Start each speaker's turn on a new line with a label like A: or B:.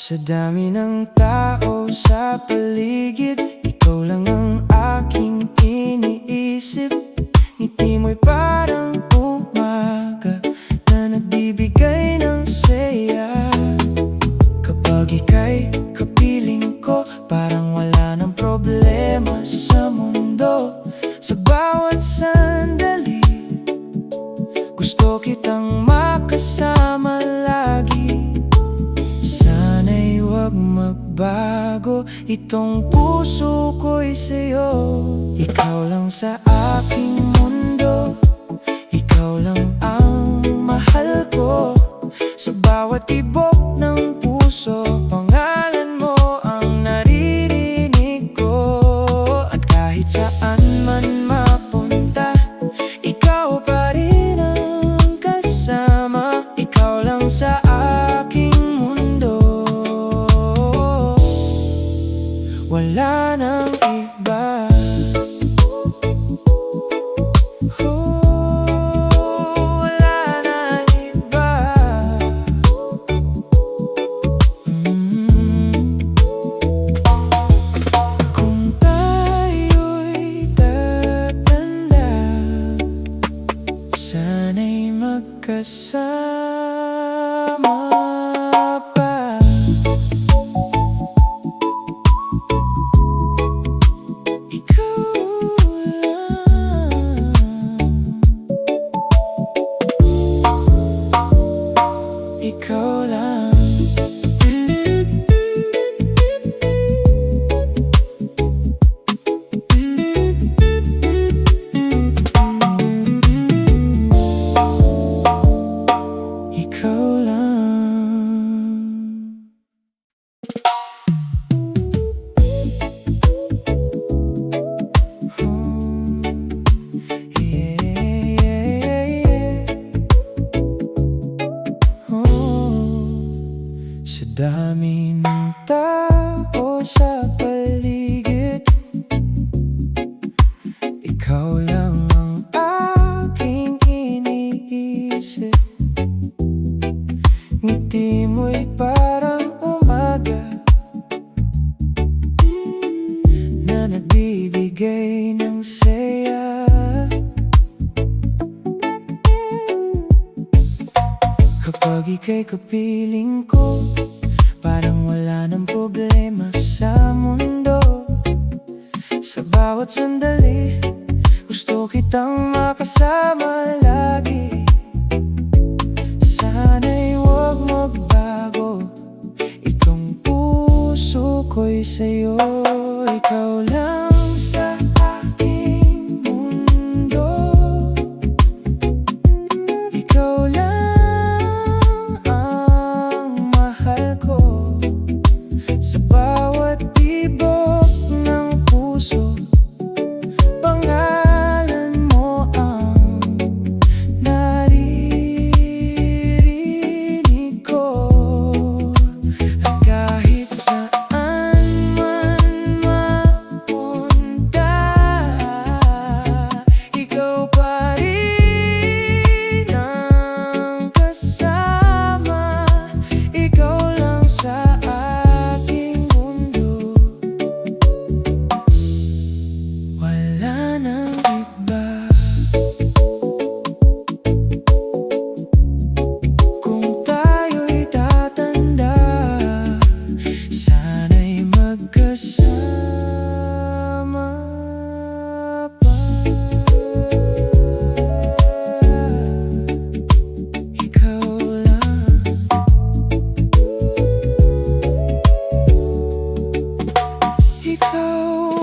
A: Sa dami ng tao sa paligid, ikaw lang ang aking iniisip. Ngiti mo'y parang umaga na nagbibigay ng saya. Kapag ika'y kapiling ko, parang wala ng problema sa mundo. Sa bawat sandali, gusto kitang makasama lagi. Sana'y huwag magbago itong puso ko'y sa'yo. Ikaw lang sa aking mundo, ikaw lang ang mahal ko. Sa bawat tibok ng puso, pangalan mo ang naririnig ko. At kahit saan man mapunta, ikaw pa rin ang kasama. Ikaw lang sa aking mundo, wala nang iba. Kung tayo'y tatanda, sana'y magkasama pa. Ikaw lang. Ikaw lang. Sa dami ng tao sa paligid, ikaw lang ang aking iniisip. Ngiti mo'y parang umaga na nagbibigay ng saya. Kapag ika'y kapiling ko, parang wala ng problema sa mundo. Sa bawat sandali, gusto kitang makasama lagi. Sana'y huwag magbago itong puso ko'y sa'yo. Ikaw lang sa aking mundo, ikaw lang ang mahal ko. Sa bawat tibok ng puso, pangalan mo ang naririnig ko. At kahit saan man mapunta, ikaw pa rin ang kasama. Ikaw lang sa aking mundo, wala nang iba. Kung tayo'y tatanda, sana'y magkasama pa. Ikaw lang. Ikaw